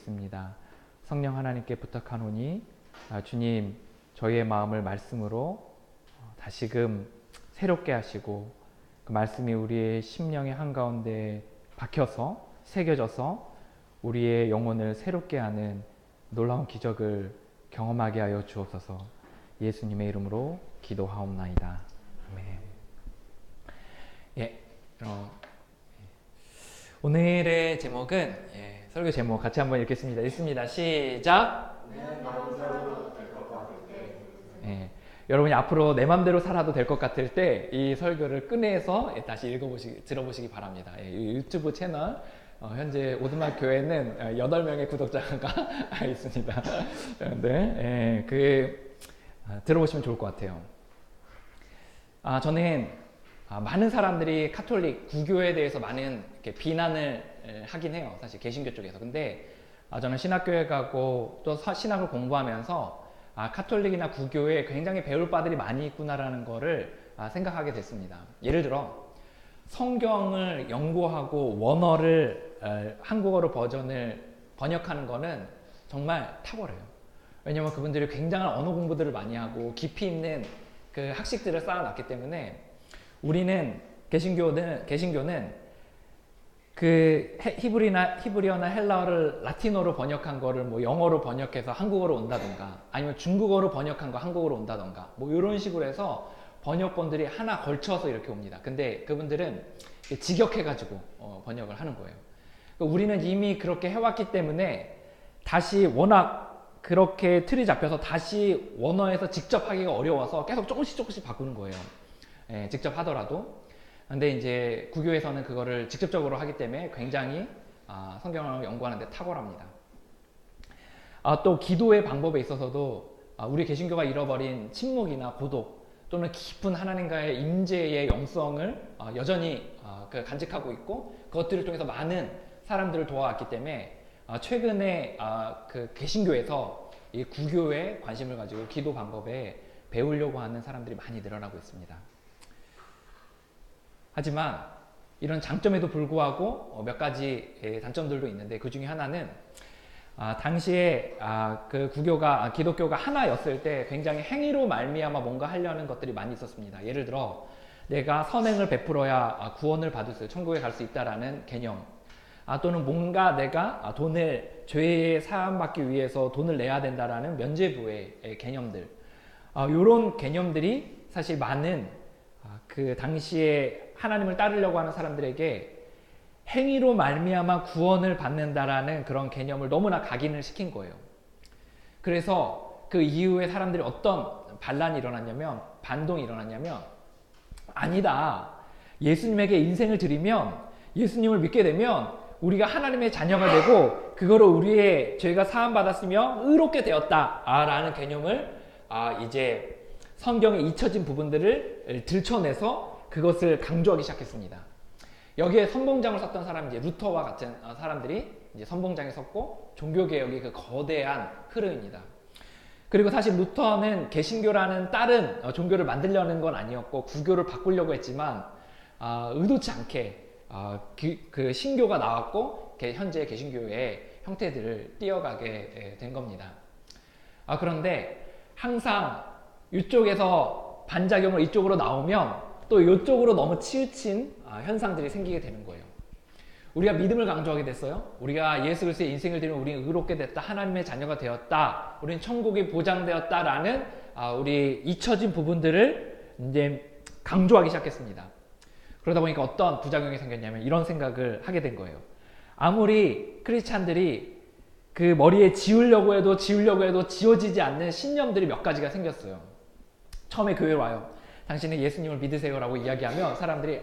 있습니다. 성령 하나님께 부탁하노니 주님 저희의 마음을 말씀으로 다시금 새롭게 하시고 그 말씀이 우리의 심령의 한가운데 박혀서 새겨져서 우리의 영혼을 새롭게 하는 놀라운 기적을 경험하게 하여 주옵소서. 예수님의 이름으로 기도하옵나이다. 아멘. 오늘의 제목은 설교 제목 같이 한번 읽겠습니다. 읽습니다. 시작. 여러분이 앞으로 내 맘대로 살아도 될 것 같을 때 이 설교를 꺼내서 다시 들어보시기 바랍니다. 유튜브 채널 현재 오두막 교회는 8명의 구독자가 있습니다. 네, 들어보시면 좋을 것 같아요. 저는 많은 사람들이 카톨릭 구교에 대해서 많은 이렇게 비난을 하긴 해요. 사실 개신교 쪽에서. 근데 저는 신학교에 가고 또 신학을 공부하면서 카톨릭이나 구교에 굉장히 배울 바들이 많이 있구나라는 거를 생각하게 됐습니다. 예를 들어 성경을 연구하고 원어를 한국어로 버전을 번역하는 거는 정말 탁월해요. 왜냐면 그분들이 굉장한 언어 공부들을 많이 하고 깊이 있는 그 학식들을 쌓아놨기 때문에 우리는 개신교는 그 히브리어나 헬라어를 라틴어로 번역한 거를 뭐 영어로 번역해서 한국어로 온다던가 아니면 중국어로 번역한 거 한국어로 온다던가 뭐 이런 식으로 해서 번역본들이 하나 걸쳐서 이렇게 옵니다. 근데 그분들은 직역해가지고 번역을 하는 거예요. 우리는 이미 그렇게 해왔기 때문에 다시 워낙 그렇게 틀이 잡혀서 다시 원어에서 직접 하기가 어려워서 계속 조금씩 바꾸는 거예요. 직접 하더라도. 근데 이제 구교에서는 그거를 직접적으로 하기 때문에 굉장히 성경을 연구하는 데 탁월합니다. 또 기도의 방법에 있어서도 우리 개신교가 잃어버린 침묵이나 고독 또는 깊은 하나님과의 임재의 영성을 여전히 간직하고 있고 그것들을 통해서 많은 사람들을 도와왔기 때문에 최근에 그 개신교에서 이 구교에 관심을 가지고 기도 방법에 배우려고 하는 사람들이 많이 늘어나고 있습니다. 하지만 이런 장점에도 불구하고 몇 가지 단점들도 있는데 그 중에 하나는 당시에 그 구교가 기독교가 하나였을 때 굉장히 행위로 말미암아 뭔가 하려는 것들이 많이 있었습니다. 예를 들어 내가 선행을 베풀어야 구원을 받을 수 천국에 갈 수 있다라는 개념 또는 뭔가 내가 돈을 죄에 사함받기 위해서 돈을 내야 된다라는 면죄부의 개념들 이런 개념들이 사실 많은 그 당시에 하나님을 따르려고 하는 사람들에게 행위로 말미암아 구원을 받는다라는 그런 개념을 너무나 각인을 시킨 거예요. 그래서 그 이후에 사람들이 어떤 반란이 일어났냐면 반동이 일어났냐면 아니다. 예수님에게 인생을 드리면 예수님을 믿게 되면 우리가 하나님의 자녀가 되고 그거로 우리의 죄가 사함받았으며 의롭게 되었다라는 개념을 이제 성경에 잊혀진 부분들을 들춰내서 그것을 강조하기 시작했습니다. 여기에 선봉장을 섰던 사람이 이제 루터와 같은 사람들이 이제 선봉장에 섰고 종교개혁의 그 거대한 흐름입니다. 그리고 사실 루터는 개신교라는 다른 종교를 만들려는 건 아니었고 구교를 바꾸려고 했지만 의도치 않게 그 신교가 나왔고 현재 개신교의 형태들을 띄어가게 된 겁니다. 그런데 항상 이쪽에서 반작용을 이쪽으로 나오면 또 이쪽으로 너무 치우친 현상들이 생기게 되는 거예요. 우리가 믿음을 강조하게 됐어요. 우리가 예수 그리스도의 인생을 드리면 우리는 의롭게 됐다. 하나님의 자녀가 되었다. 우리는 천국이 보장되었다라는 우리 잊혀진 부분들을 이제 강조하기 시작했습니다. 그러다 보니까 어떤 부작용이 생겼냐면 이런 생각을 하게 된 거예요. 아무리 크리스찬들이 그 머리에 지우려고 해도 지워지지 않는 신념들이 몇 가지가 생겼어요. 처음에 교회에 와요. 당신은 예수님을 믿으세요라고 이야기하면 사람들이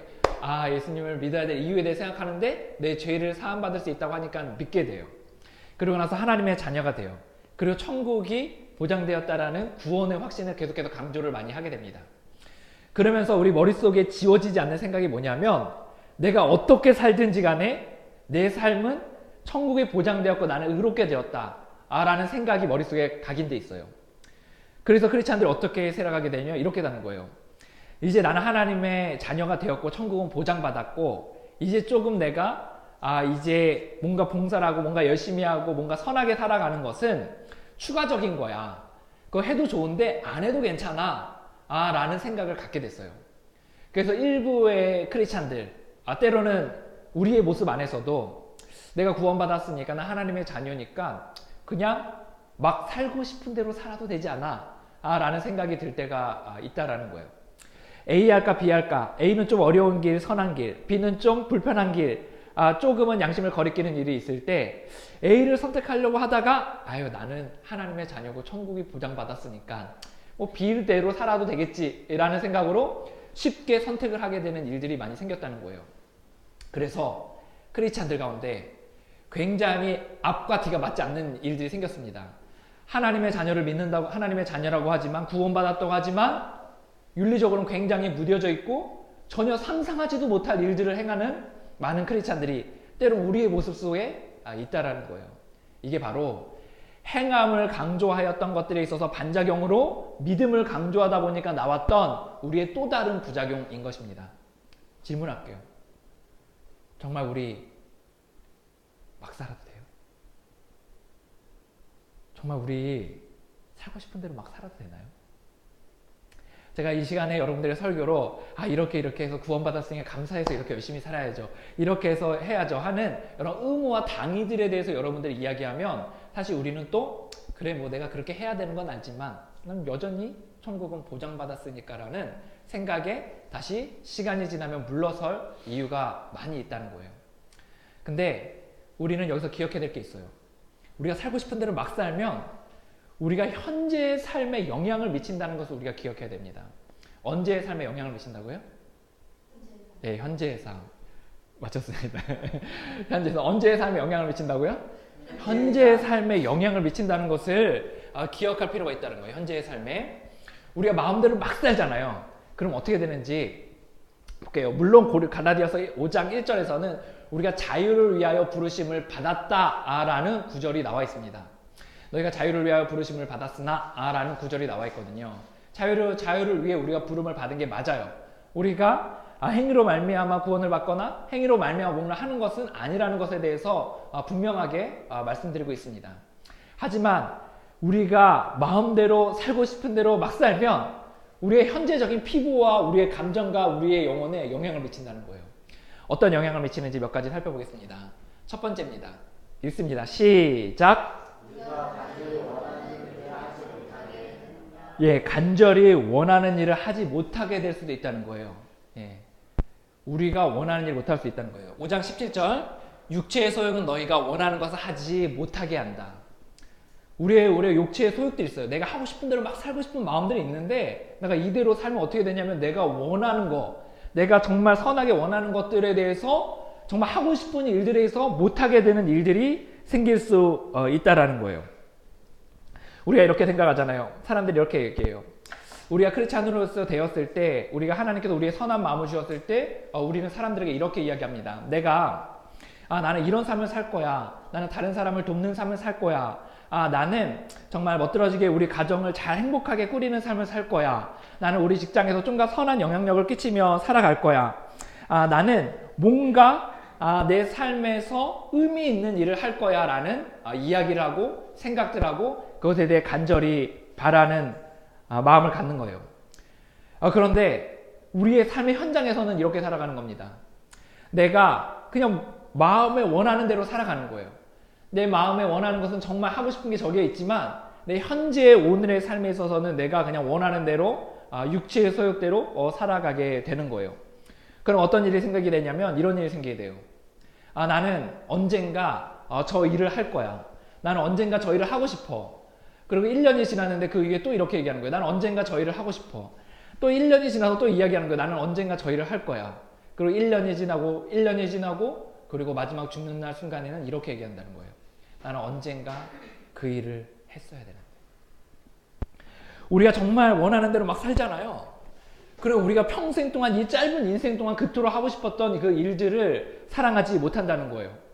예수님을 믿어야 될 이유에 대해 생각하는데 내 죄를 사함받을 수 있다고 하니까 믿게 돼요. 그러고 나서 하나님의 자녀가 돼요. 그리고 천국이 보장되었다라는 구원의 확신을 계속해서 강조를 많이 하게 됩니다. 그러면서 우리 머릿속에 지워지지 않는 생각이 뭐냐면 내가 어떻게 살든지 간에 내 삶은 천국에 보장되었고 나는 의롭게 되었다 라는 생각이 머릿속에 각인돼 있어요. 그래서 크리스찬들이 어떻게 살아가게 되냐면 이렇게 되는 거예요. 이제 나는 하나님의 자녀가 되었고 천국은 보장받았고 이제 조금 내가 이제 뭔가 봉사를 하고 뭔가 열심히 하고 뭔가 선하게 살아가는 것은 추가적인 거야. 그거 해도 좋은데 안 해도 괜찮아. 라는 생각을 갖게 됐어요. 그래서 일부의 크리스찬들, 때로는 우리의 모습 안에서도 내가 구원받았으니까 나 하나님의 자녀니까 그냥 막 살고 싶은 대로 살아도 되지 않아. 라는 생각이 들 때가 있다라는 거예요. A 할까 B 할까? A는 좀 어려운 길, 선한 길, B는 좀 불편한 길, 조금은 양심을 거리끼는 일이 있을 때 A를 선택하려고 하다가 나는 하나님의 자녀고 천국이 보장받았으니까 뭐 B대로 살아도 되겠지 라는 생각으로 쉽게 선택을 하게 되는 일들이 많이 생겼다는 거예요. 그래서 크리스찬들 가운데 굉장히 앞과 뒤가 맞지 않는 일들이 생겼습니다. 하나님의 자녀를 믿는다고, 하나님의 자녀라고 하지만, 구원받았다고 하지만 윤리적으로는 굉장히 무뎌져 있고 전혀 상상하지도 못할 일들을 행하는 많은 크리스찬들이 때론 우리의 모습 속에 있다라는 거예요. 이게 바로 행함을 강조하였던 것들에 있어서 반작용으로 믿음을 강조하다 보니까 나왔던 우리의 또 다른 부작용인 것입니다. 질문할게요. 정말 우리 막 살아도 돼요? 정말 우리 살고 싶은 대로 막 살아도 되나요? 제가 이 시간에 여러분들의 설교로 이렇게 해서 구원받았으니까 감사해서 이렇게 열심히 살아야죠. 이렇게 해서 해야죠 하는 여러 의무와 당위들에 대해서 여러분들이 이야기하면 사실 우리는 또 그래 뭐 내가 그렇게 해야 되는 건 알지만 난 여전히 천국은 보장받았으니까 라는 생각에 다시 시간이 지나면 물러설 이유가 많이 있다는 거예요. 근데 우리는 여기서 기억해야 될 게 있어요. 우리가 살고 싶은 대로 막 살면 우리가 현재의 삶에 영향을 미친다는 것을 우리가 기억해야 됩니다. 언제의 삶에 영향을 미친다고요? 네, 현재의 삶. 맞췄습니다. 현재에서 언제의 삶에 영향을 미친다고요? 현재의 삶에 영향을 미친다는 것을 기억할 필요가 있다는 거예요. 현재의 삶에. 우리가 마음대로 막 살잖아요. 그럼 어떻게 되는지 볼게요. 물론 갈라디아서 5장 1절에서는 우리가 자유를 위하여 부르심을 받았다라는 구절이 나와 있습니다. 너희가 자유를 위하여 부르심을 받았으나 라는 구절이 나와 있거든요. 자유를 위해 우리가 부름을 받은 게 맞아요. 우리가 행위로 말미암아 구원을 받거나 행위로 말미암아 뭔가 하는 것은 아니라는 것에 대해서 분명하게 말씀드리고 있습니다. 하지만 우리가 마음대로 살고 싶은 대로 막 살면 우리의 현재적인 피부와 우리의 감정과 우리의 영혼에 영향을 미친다는 거예요. 어떤 영향을 미치는지 몇 가지 살펴보겠습니다. 첫 번째입니다. 읽습니다. 시작. 간절히 원하는 일을 하지 못하게 될 수도 있다는 거예요. 우리가 원하는 일을 못할 수 있다는 거예요. 5장 17절 육체의 소욕은 너희가 원하는 것을 하지 못하게 한다. 우리의 육체의 소욕들이 있어요. 내가 하고 싶은 대로 막 살고 싶은 마음들이 있는데 내가 이대로 살면 어떻게 되냐면 내가 원하는 거, 내가 정말 선하게 원하는 것들에 대해서 정말 하고 싶은 일들에서 못하게 되는 일들이 생길 수 있다라는 거예요. 우리가 이렇게 생각하잖아요. 사람들이 이렇게 얘기해요. 우리가 크리스찬으로서 되었을 때, 우리가 하나님께서 우리의 선한 마음을 주었을 때 우리는 사람들에게 이렇게 이야기합니다. 내가 나는 이런 삶을 살 거야. 나는 다른 사람을 돕는 삶을 살 거야. 나는 정말 멋들어지게 우리 가정을 잘 행복하게 꾸리는 삶을 살 거야. 나는 우리 직장에서 좀 더 선한 영향력을 끼치며 살아갈 거야. 나는 뭔가 내 삶에서 의미 있는 일을 할 거야 라는 이야기를 하고 생각들하고 그것에 대해 간절히 바라는 마음을 갖는 거예요. 그런데 우리의 삶의 현장에서는 이렇게 살아가는 겁니다. 내가 그냥 마음에 원하는 대로 살아가는 거예요. 내 마음에 원하는 것은 정말 하고 싶은 게 저기에 있지만 내 현재 오늘의 삶에 있어서는 내가 그냥 원하는 대로 육체의 소욕대로 살아가게 되는 거예요. 그럼 어떤 일이 생기게 되냐면 이런 일이 생기게 돼요. 나는 언젠가 저 일을 할 거야. 나는 언젠가 저 일을 하고 싶어. 그리고 1년이 지났는데 그 위에 또 이렇게 얘기하는 거예요. 나는 언젠가 저 일을 하고 싶어. 또 1년이 지나서 또 이야기하는 거예요. 나는 언젠가 저 일을 할 거야. 그리고 1년이 지나고 그리고 마지막 죽는 날 순간에는 이렇게 얘기한다는 거예요. 나는 언젠가 그 일을 했어야 되는데. 우리가 정말 원하는 대로 막 살잖아요. 그리고 우리가 평생 동안 이 짧은 인생 동안 그토록 하고 싶었던 그 일들을 사랑하지 못한다는 거예요.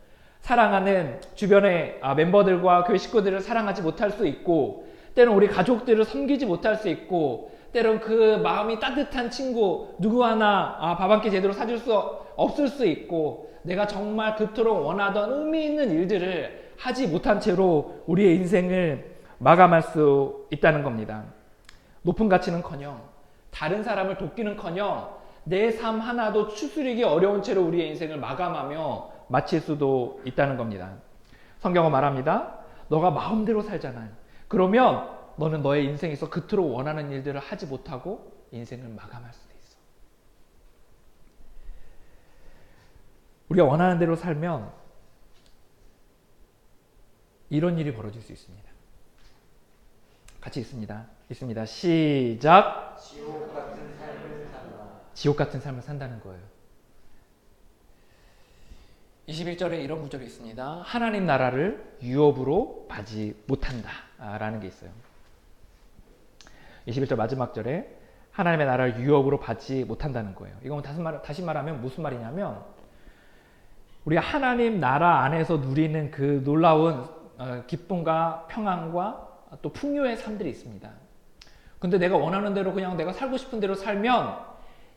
사랑하는 주변의 멤버들과 교회 식구들을 사랑하지 못할 수 있고 때로는 우리 가족들을 섬기지 못할 수 있고 때론 그 마음이 따뜻한 친구 누구 하나 밥 한 끼 제대로 사줄 수 없을 수 있고, 내가 정말 그토록 원하던 의미 있는 일들을 하지 못한 채로 우리의 인생을 마감할 수 있다는 겁니다. 높은 가치는커녕 다른 사람을 돕기는커녕 내 삶 하나도 추스리기 어려운 채로 우리의 인생을 마감하며 마칠 수도 있다는 겁니다. 성경은 말합니다. 너가 마음대로 살잖아. 그러면 너는 너의 인생에서 그토록 원하는 일들을 하지 못하고 인생을 마감할 수도 있어. 우리가 원하는 대로 살면 이런 일이 벌어질 수 있습니다. 같이 있습니다. 시작. 지옥 같은 삶을 산다. 지옥 같은 삶을 산다는 거예요. 21절에 이런 구절이 있습니다. 하나님 나라를 유업으로 받지 못한다 라는 게 있어요. 21절 마지막 절에 하나님의 나라를 유업으로 받지 못한다는 거예요. 이건 다시 말하면 무슨 말이냐면, 우리가 하나님 나라 안에서 누리는 그 놀라운 기쁨과 평안과 또 풍요의 삶들이 있습니다. 근데 내가 원하는 대로 그냥 내가 살고 싶은 대로 살면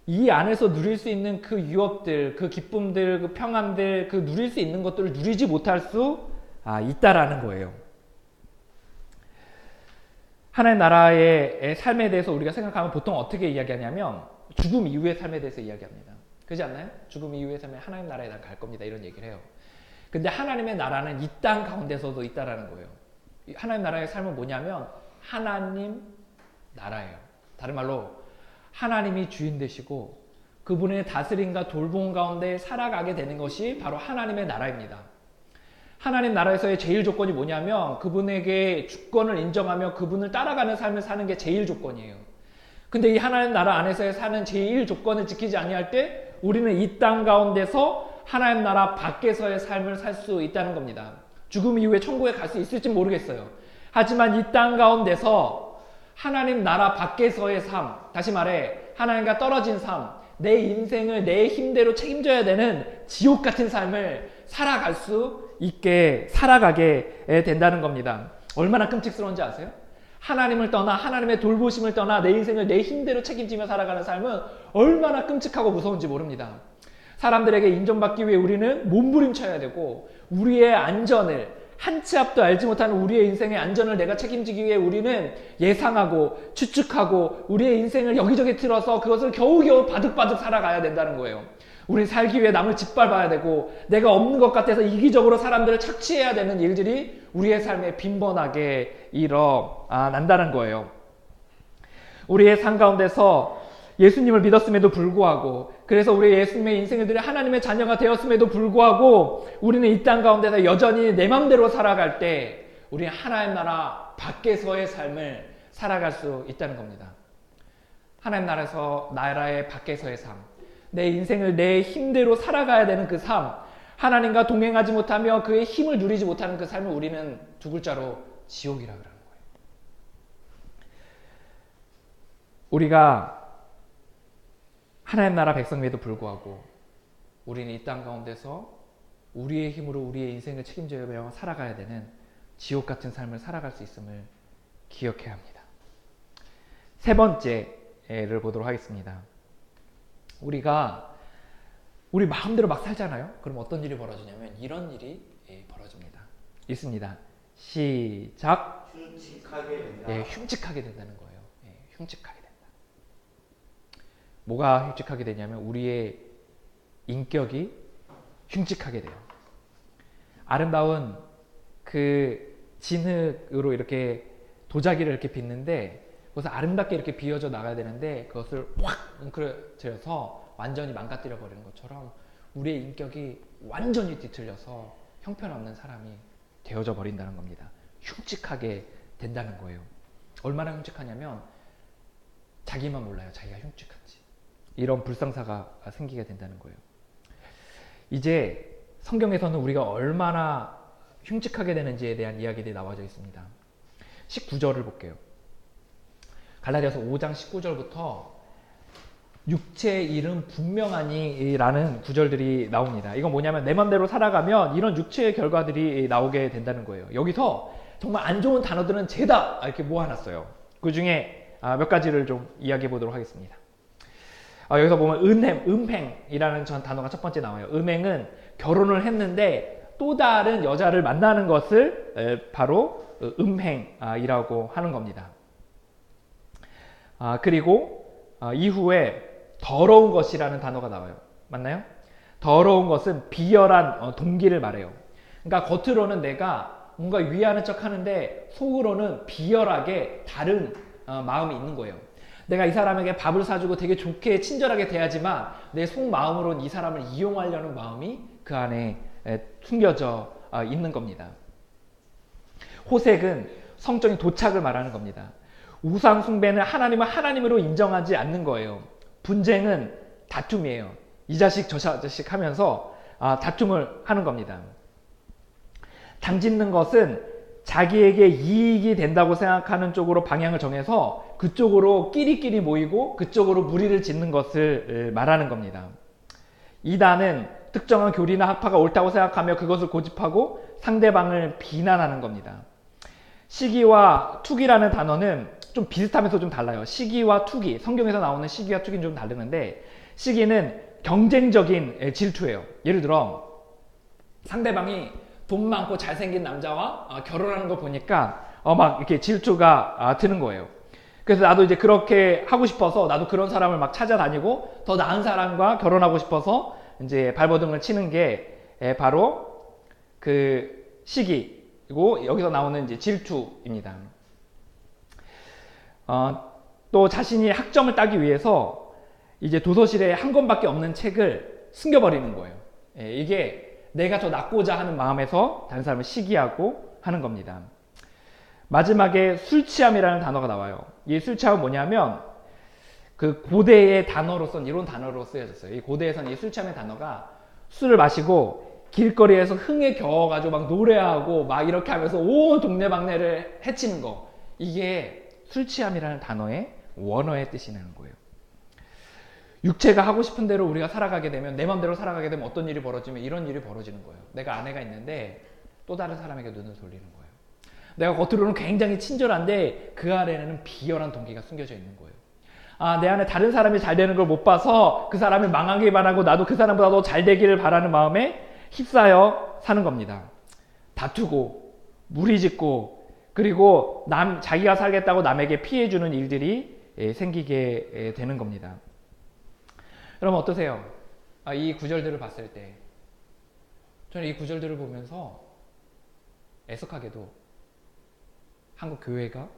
이 안에서 누릴 수 있는 그 유업들, 그 기쁨들, 그 평안들, 그 누릴 수 있는 것들을 누리지 못할 수 있다라는 거예요. 하나님 나라의 삶에 대해서 우리가 생각하면 보통 어떻게 이야기하냐면 죽음 이후의 삶에 대해서 이야기합니다. 그렇지 않나요? 죽음 이후의 삶에 하나님 나라에 난 갈 겁니다. 이런 얘기를 해요. 근데 하나님의 나라는 이 땅 가운데서도 있다라는 거예요. 하나님 나라의 삶은 뭐냐면 하나님 나라예요. 다른 말로 하나님이 주인 되시고 그분의 다스림과 돌봄 가운데 살아가게 되는 것이 바로 하나님의 나라입니다. 하나님 나라에서의 제일 조건이 뭐냐면 그분에게 주권을 인정하며 그분을 따라가는 삶을 사는 게 제일 조건이에요. 근데 이 하나님 나라 안에서의 사는 제일 조건을 지키지 아니할 때 우리는 이 땅 가운데서 하나님 나라 밖에서의 삶을 살 수 있다는 겁니다. 죽음 이후에 천국에 갈 수 있을지 모르겠어요. 하지만 이 땅 가운데서 하나님 나라 밖에서의 삶, 다시 말해 하나님과 떨어진 삶, 내 인생을 내 힘대로 책임져야 되는 지옥 같은 삶을 살아갈 수 있게 살아가게 된다는 겁니다. 얼마나 끔찍스러운지 아세요? 하나님을 떠나 하나님의 돌보심을 떠나 내 인생을 내 힘대로 책임지며 살아가는 삶은 얼마나 끔찍하고 무서운지 모릅니다. 사람들에게 인정받기 위해 우리는 몸부림쳐야 되고 우리의 안전을 한 치 앞도 알지 못하는 우리의 인생의 안전을 내가 책임지기 위해 우리는 예상하고 추측하고 우리의 인생을 여기저기 틀어서 그것을 겨우겨우 바득바득 살아가야 된다는 거예요. 우린 살기 위해 남을 짓밟아야 되고 내가 없는 것 같아서 이기적으로 사람들을 착취해야 되는 일들이 우리의 삶에 빈번하게 일어난다는 거예요. 우리의 삶 가운데서 예수님을 믿었음에도 불구하고, 그래서 우리 예수님의 인생들이 하나님의 자녀가 되었음에도 불구하고 우리는 이 땅 가운데서 여전히 내 맘대로 살아갈 때 우리는 하나님 나라 밖에서의 삶을 살아갈 수 있다는 겁니다. 하나님 나라의 밖에서의 삶, 내 인생을 내 힘대로 살아가야 되는 그 삶, 하나님과 동행하지 못하며 그의 힘을 누리지 못하는 그 삶을 우리는 두 글자로 지옥이라고 하는 거예요. 우리가 하나님 나라 백성임에도 불구하고 우리는 이 땅 가운데서 우리의 힘으로 우리의 인생을 책임져야 살아가야 되는 지옥 같은 삶을 살아갈 수 있음을 기억해야 합니다. 세 번째를 보도록 하겠습니다. 우리가 우리 마음대로 막 살잖아요. 그럼 어떤 일이 벌어지냐면 이런 일이 벌어집니다. 있습니다. 시작. 흉측하게 된다. 흉측하게 된다는 거예요. 흉측하게 된다. 뭐가 흉측하게 되냐면 우리의 인격이 흉측하게 돼요. 아름다운 그 진흙으로 이렇게 도자기를 이렇게 빚는데 그것을 아름답게 이렇게 비워져 나가야 되는데 그것을 확 웅크려져서 완전히 망가뜨려 버리는 것처럼 우리의 인격이 완전히 뒤틀려서 형편없는 사람이 되어져 버린다는 겁니다. 흉측하게 된다는 거예요. 얼마나 흉측하냐면 자기만 몰라요. 자기가 흉측한지. 이런 불상사가 생기게 된다는 거예요. 이제 성경에서는 우리가 얼마나 흉측하게 되는지에 대한 이야기들이 나와져 있습니다. 19절을 볼게요. 갈라디아서 5장 19절부터 육체의 일은 분명하니 라는 구절들이 나옵니다. 이건 뭐냐면 내 맘대로 살아가면 이런 육체의 결과들이 나오게 된다는 거예요. 여기서 정말 안 좋은 단어들은 죄다 이렇게 모아놨어요. 그 중에 몇 가지를 좀 이야기해 보도록 하겠습니다. 여기서 보면 음행이라는 단어가 첫 번째 나와요. 음행은 결혼을 했는데 또 다른 여자를 만나는 것을 바로 음행이라고 하는 겁니다. 그리고 이후에 더러운 것이라는 단어가 나와요. 맞나요? 더러운 것은 비열한 동기를 말해요. 그러니까 겉으로는 내가 뭔가 위하는 척 하는데 속으로는 비열하게 다른 마음이 있는 거예요. 내가 이 사람에게 밥을 사주고 되게 좋게 친절하게 대하지만 내 속마음으로는 이 사람을 이용하려는 마음이 그 안에 숨겨져 있는 겁니다. 호색은 성적인 도착을 말하는 겁니다. 우상 숭배는 하나님을 하나님으로 인정하지 않는 거예요. 분쟁은 다툼이에요. 이 자식 저 자식 하면서 다툼을 하는 겁니다. 당짓는 것은 자기에게 이익이 된다고 생각하는 쪽으로 방향을 정해서 그쪽으로 끼리끼리 모이고 그쪽으로 무리를 짓는 것을 말하는 겁니다. 이단은 특정한 교리나 학파가 옳다고 생각하며 그것을 고집하고 상대방을 비난하는 겁니다. 시기와 투기라는 단어는 좀 비슷하면서 좀 달라요. 시기와 투기, 성경에서 나오는 시기와 투기는 좀 다르는데 시기는 경쟁적인 질투예요. 예를 들어 상대방이 돈 많고 잘생긴 남자와 결혼하는 거 보니까 막 이렇게 질투가 드는 거예요. 그래서 나도 이제 그렇게 하고 싶어서 나도 그런 사람을 막 찾아다니고 더 나은 사람과 결혼하고 싶어서 이제 발버둥을 치는 게 바로 그 시기이고 여기서 나오는 이제 질투입니다. 또 자신이 학점을 따기 위해서 이제 도서실에 한 권밖에 없는 책을 숨겨버리는 거예요. 이게 내가 더 낫고자 하는 마음에서 다른 사람을 시기하고 하는 겁니다. 마지막에 술 취함이라는 단어가 나와요. 이 술 취함은 뭐냐면 그 고대의 단어로서는 이런 단어로 쓰여졌어요. 이 고대에서는 이 술 취함의 단어가 술을 마시고 길거리에서 흥에 겨워가지고 막 노래하고 막 이렇게 하면서 온 동네방네를 해치는 거. 이게 술 취함이라는 단어의 원어의 뜻이 나는 거예요. 육체가 하고 싶은 대로 우리가 살아가게 되면 내 맘대로 살아가게 되면 어떤 일이 벌어지면 이런 일이 벌어지는 거예요. 내가 아내가 있는데 또 다른 사람에게 눈을 돌리는 거예요. 내가 겉으로는 굉장히 친절한데 그 아래에는 비열한 동기가 숨겨져 있는 거예요. 내 안에 다른 사람이 잘 되는 걸 못 봐서 그 사람이 망하길 바라고 나도 그 사람보다 더 잘 되기를 바라는 마음에 휩싸여 사는 겁니다. 다투고 무리짓고 그리고 자기가 살겠다고 남에게 피해주는 일들이 생기게 되는 겁니다. 여러분 어떠세요? 이 구절들을 봤을 때 저는 이 구절들을 보면서 애석하게도 한국 교회가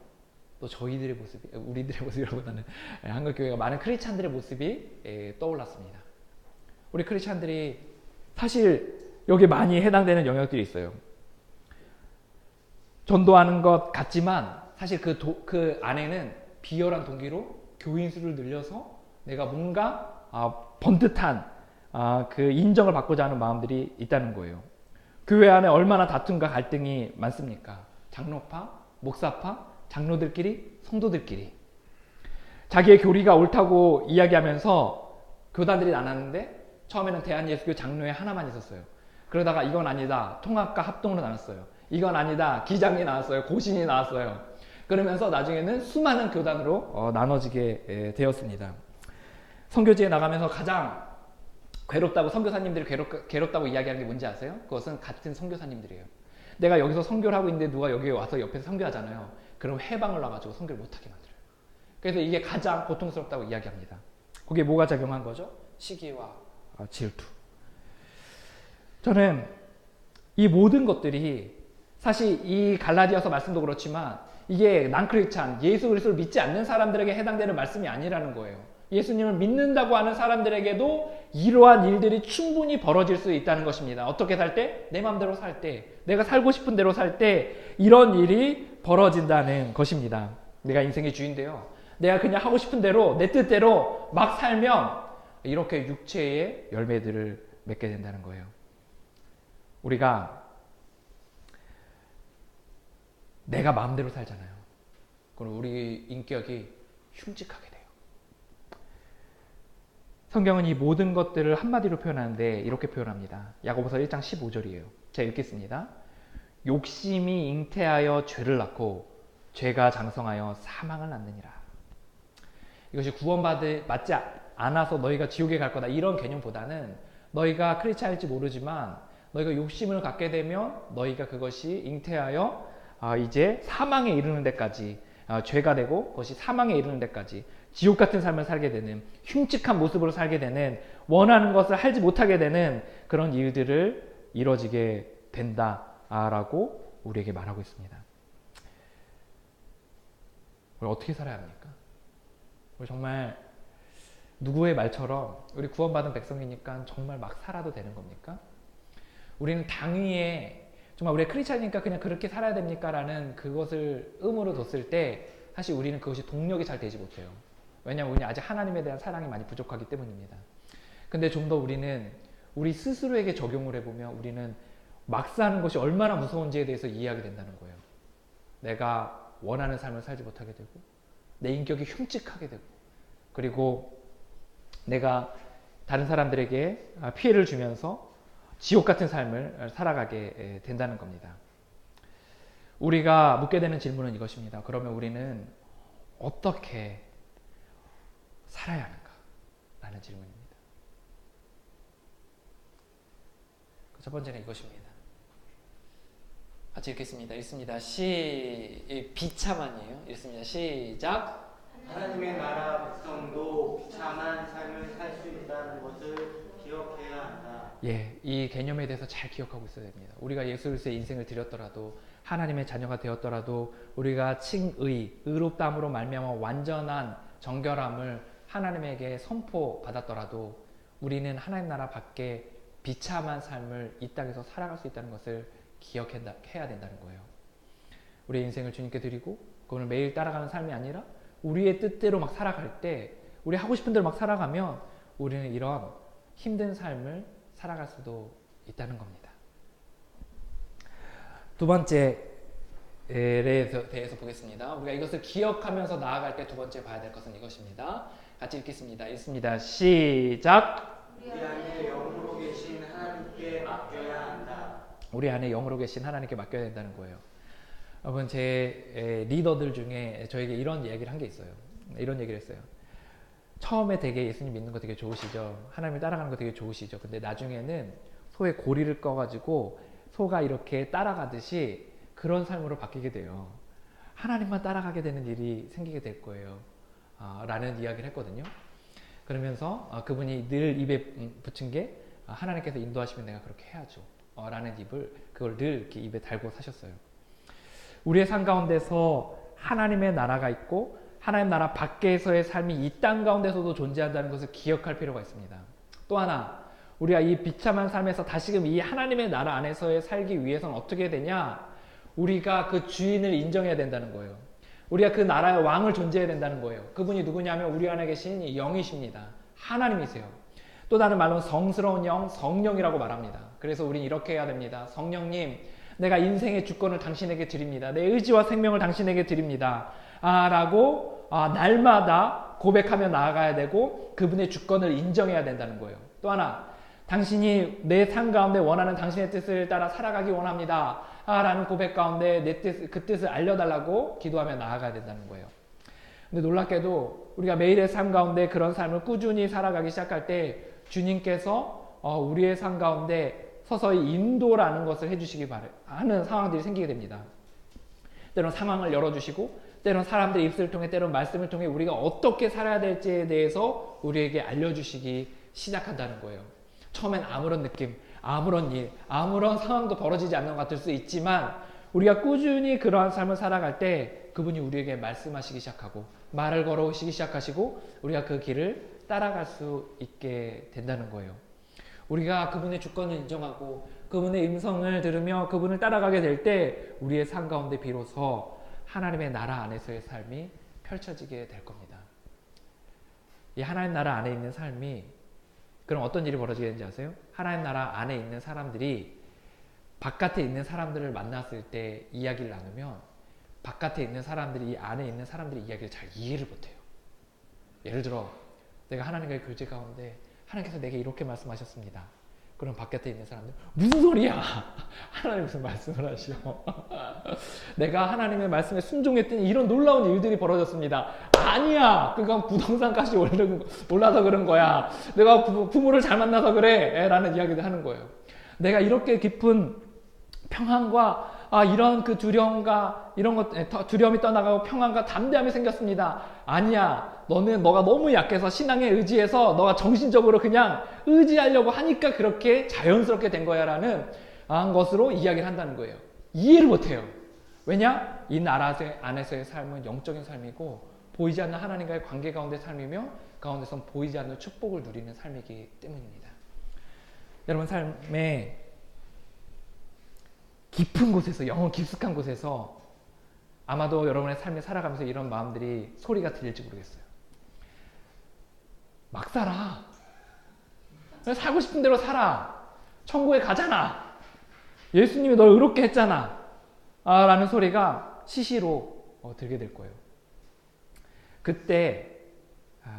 또 저희들의 모습이 우리들의 모습이라보다는 한국 교회가 많은 크리스찬들의 모습이 떠올랐습니다. 우리 크리스찬들이 사실 여기에 많이 해당되는 영역들이 있어요. 전도하는 것 같지만 사실 그 안에는 비열한 동기로 교인 수를 늘려서 내가 뭔가 번듯한 그 인정을 받고자 하는 마음들이 있다는 거예요. 교회 안에 얼마나 다툼과 갈등이 많습니까? 장로파, 목사파, 장로들끼리, 성도들끼리. 자기의 교리가 옳다고 이야기하면서 교단들이 나눴는데 처음에는 대한예수교 장로회 하나만 있었어요. 그러다가 이건 아니다. 통합과 합동으로 나눴어요. 이건 아니다. 기장이 나왔어요. 고신이 나왔어요. 그러면서 나중에는 수많은 교단으로 나눠지게 되었습니다. 선교지에 나가면서 가장 괴롭다고 선교사님들이 괴롭다고 이야기하는 게 뭔지 아세요? 그것은 같은 선교사님들이에요. 내가 여기서 선교를 하고 있는데 누가 여기 와서 옆에서 선교하잖아요. 그럼 해방을 놔가지고 선교를 못하게 만들어요. 그래서 이게 가장 고통스럽다고 이야기합니다. 거기에 뭐가 작용한 거죠? 시기와 질투. 저는 이 모든 것들이 사실 이 갈라디아서 말씀도 그렇지만 이게 난크리스찬, 예수 그리스도를 믿지 않는 사람들에게 해당되는 말씀이 아니라는 거예요. 예수님을 믿는다고 하는 사람들에게도 이러한 일들이 충분히 벌어질 수 있다는 것입니다. 어떻게 살 때? 내 마음대로 살 때, 내가 살고 싶은 대로 살 때 이런 일이 벌어진다는 것입니다. 내가 인생의 주인데요. 내가 그냥 하고 싶은 대로 내 뜻대로 막 살면 이렇게 육체의 열매들을 맺게 된다는 거예요. 우리가 내가 마음대로 살잖아요. 그럼 우리 인격이 흉측하게 돼요. 성경은 이 모든 것들을 한마디로 표현하는데 이렇게 표현합니다. 야고보서 1장 15절이에요. 제가 읽겠습니다. 욕심이 잉태하여 죄를 낳고 죄가 장성하여 사망을 낳느니라. 이것이 맞지 않아서 너희가 지옥에 갈 거다 이런 개념보다는 너희가 크리스찬일지 모르지만 너희가 욕심을 갖게 되면 너희가 그것이 잉태하여 이제 사망에 이르는 데까지 죄가 되고 그것이 사망에 이르는 데까지 지옥 같은 삶을 살게 되는 흉측한 모습으로 살게 되는 원하는 것을 하지 못하게 되는 그런 일들을 이뤄지게 된다라고 우리에게 말하고 있습니다. 우리 어떻게 살아야 합니까? 우리 정말 누구의 말처럼 우리 구원받은 백성이니까 정말 막 살아도 되는 겁니까? 우리는 당위에 정말 우리 크리스찬이니까 그냥 그렇게 살아야 됩니까? 라는 그것을 의무로 뒀을 때 사실 우리는 그것이 동력이 잘 되지 못해요. 왜냐하면 우리는 아직 하나님에 대한 사랑이 많이 부족하기 때문입니다. 근데 좀 더 우리는 우리 스스로에게 적용을 해보면 우리는 막 사는 것이 얼마나 무서운지에 대해서 이해하게 된다는 거예요. 내가 원하는 삶을 살지 못하게 되고 내 인격이 흉측하게 되고 그리고 내가 다른 사람들에게 피해를 주면서 지옥 같은 삶을 살아가게 된다는 겁니다. 우리가 묻게 되는 질문은 이것입니다. 그러면 우리는 어떻게 살아야 하는가? 라는 질문입니다. 첫 번째는 이것입니다. 같이 읽겠습니다. 읽습니다. 비참한이에요. 읽습니다. 시작. 하나님의 나라 백성도 비참한 삶을 살 수 있다는 것을 기억해야 한다. 예, 이 개념에 대해서 잘 기억하고 있어야 됩니다. 우리가 예수 그리스도의 인생을 드렸더라도 하나님의 자녀가 되었더라도 우리가 의롭다함으로 말미암아 완전한 정결함을 하나님에게 선포받았더라도 우리는 하나님 나라 밖에 비참한 삶을 이 땅에서 살아갈 수 있다는 것을 기억해야 된다는 거예요. 우리의 인생을 주님께 드리고 그걸 매일 따라가는 삶이 아니라 우리의 뜻대로 막 살아갈 때 우리 하고 싶은 대로 막 살아가면 우리는 이런 힘든 삶을 살아갈 수도 있다는 겁니다. 두 번째 에 대해서 보겠습니다. 우리가 이것을 기억하면서 나아갈 때 두 번째 봐야 될 것은 이것입니다. 같이 읽겠습니다. 읽습니다. 시작. 우리 안에 영으로 계신 하나님께 맡겨야 한다. 우리 안에 영으로 계신 하나님께 맡겨야 된다는 거예요. 여러분 제 리더들 중에 저에게 이런 이야기를 한 게 있어요. 이런 얘기를 했어요. 처음에 되게 예수님 믿는 거 되게 좋으시죠. 하나님을 따라가는 거 되게 좋으시죠. 근데 나중에는 소의 고리를 꺼가지고 소가 이렇게 따라가듯이 그런 삶으로 바뀌게 돼요. 하나님만 따라가게 되는 일이 생기게 될 거예요. 라는 이야기를 했거든요. 그러면서 그분이 늘 입에 붙인 게 하나님께서 인도하시면 내가 그렇게 해야죠. 라는 그걸 늘 이렇게 입에 달고 사셨어요. 우리의 삶 가운데서 하나님의 나라가 있고 하나님 나라 밖에서의 삶이 이 땅 가운데서도 존재한다는 것을 기억할 필요가 있습니다. 또 하나 우리가 이 비참한 삶에서 다시금 이 하나님의 나라 안에서의 살기 위해서는 어떻게 되냐? 우리가 그 주인을 인정해야 된다는 거예요. 우리가 그 나라의 왕을 존재해야 된다는 거예요. 그분이 누구냐면 우리 안에 계신 영이십니다. 하나님이세요. 또 다른 말로는 성스러운 영, 성령이라고 말합니다. 그래서 우리는 이렇게 해야 됩니다. 성령님, 내가 인생의 주권을 당신에게 드립니다. 내 의지와 생명을 당신에게 드립니다. 라고 날마다 고백하며 나아가야 되고 그분의 주권을 인정해야 된다는 거예요. 또 하나, 당신이 내 삶 가운데 원하는 당신의 뜻을 따라 살아가기 원합니다. 라는 고백 가운데 그 뜻을 알려달라고 기도하며 나아가야 된다는 거예요. 근데 놀랍게도 우리가 매일의 삶 가운데 그런 삶을 꾸준히 살아가기 시작할 때 주님께서 우리의 삶 가운데 서서히 인도라는 것을 해주시기 하는 상황들이 생기게 됩니다. 때론 상황을 열어주시고 때론 사람들의 입술을 통해 때론 말씀을 통해 우리가 어떻게 살아야 될지에 대해서 우리에게 알려주시기 시작한다는 거예요. 처음엔 아무런 느낌, 아무런 일, 아무런 상황도 벌어지지 않는 것 같을 수 있지만 우리가 꾸준히 그러한 삶을 살아갈 때 그분이 우리에게 말씀하시기 시작하고 말을 걸어오시기 시작하시고 우리가 그 길을 따라갈 수 있게 된다는 거예요. 우리가 그분의 주권을 인정하고 그분의 음성을 들으며 그분을 따라가게 될 때 우리의 삶 가운데 비로소 하나님의 나라 안에서의 삶이 펼쳐지게 될 겁니다. 이 하나님 나라 안에 있는 삶이 그럼 어떤 일이 벌어지게 되는지 아세요? 하나님 나라 안에 있는 사람들이 바깥에 있는 사람들을 만났을 때 이야기를 나누면 바깥에 있는 사람들이 이 안에 있는 사람들의 이야기를 잘 이해를 못해요. 예를 들어 내가 하나님과의 교제 가운데 하나님께서 내게 이렇게 말씀하셨습니다. 그럼 바깥에 있는 사람들 무슨 소리야? 하나님 무슨 말씀을 하시오? 내가 하나님의 말씀에 순종했더니 이런 놀라운 일들이 벌어졌습니다. 아니야, 그건 부동산 값이 올라서 그런 거야. 내가 부모를 잘 만나서 그래 라는 이야기를 하는 거예요. 내가 이렇게 깊은 평안과 이런 그 두려움과 이런 것, 두려움이 떠나가고 평안과 담대함이 생겼습니다. 아니야, 너가 너무 약해서 신앙에 의지해서 너가 정신적으로 그냥 의지하려고 하니까 그렇게 자연스럽게 된 거야 라는 것으로 이야기를 한다는 거예요. 이해를 못해요. 왜냐? 이 나라 안에서의 삶은 영적인 삶이고 보이지 않는 하나님과의 관계 가운데 삶이며 가운데선 보이지 않는 축복을 누리는 삶이기 때문입니다. 여러분 삶에 깊은 곳에서, 영혼 깊숙한 곳에서 아마도 여러분의 삶을 살아가면서 이런 마음들이 소리가 들릴지 모르겠어요. 막 살아. 살고 싶은 대로 살아. 천국에 가잖아. 예수님이 널 의롭게 했잖아. 라는 소리가 시시로 들게 될 거예요. 그때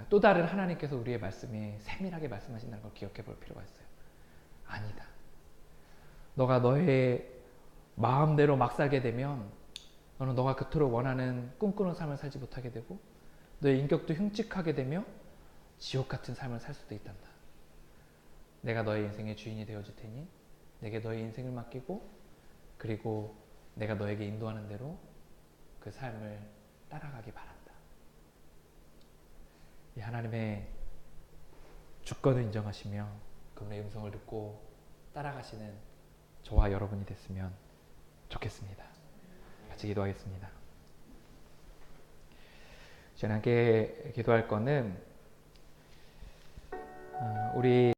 또 다른 하나님께서 우리의 말씀에 세밀하게 말씀하신다는 걸 기억해 볼 필요가 있어요. 아니다. 너가 너의 마음대로 막 살게 되면 너는 너가 그토록 원하는 꿈꾸는 삶을 살지 못하게 되고 너의 인격도 흉측하게 되며 지옥 같은 삶을 살 수도 있단다. 내가 너의 인생의 주인이 되어줄 테니 내게 너의 인생을 맡기고 그리고 내가 너에게 인도하는 대로 그 삶을 따라가기 바란다. 이 하나님의 주권을 인정하시며 그분의 음성을 듣고 따라가시는 저와 여러분이 됐으면 좋겠습니다. 같이 기도하겠습니다. 저는 함께 기도할 거는 우리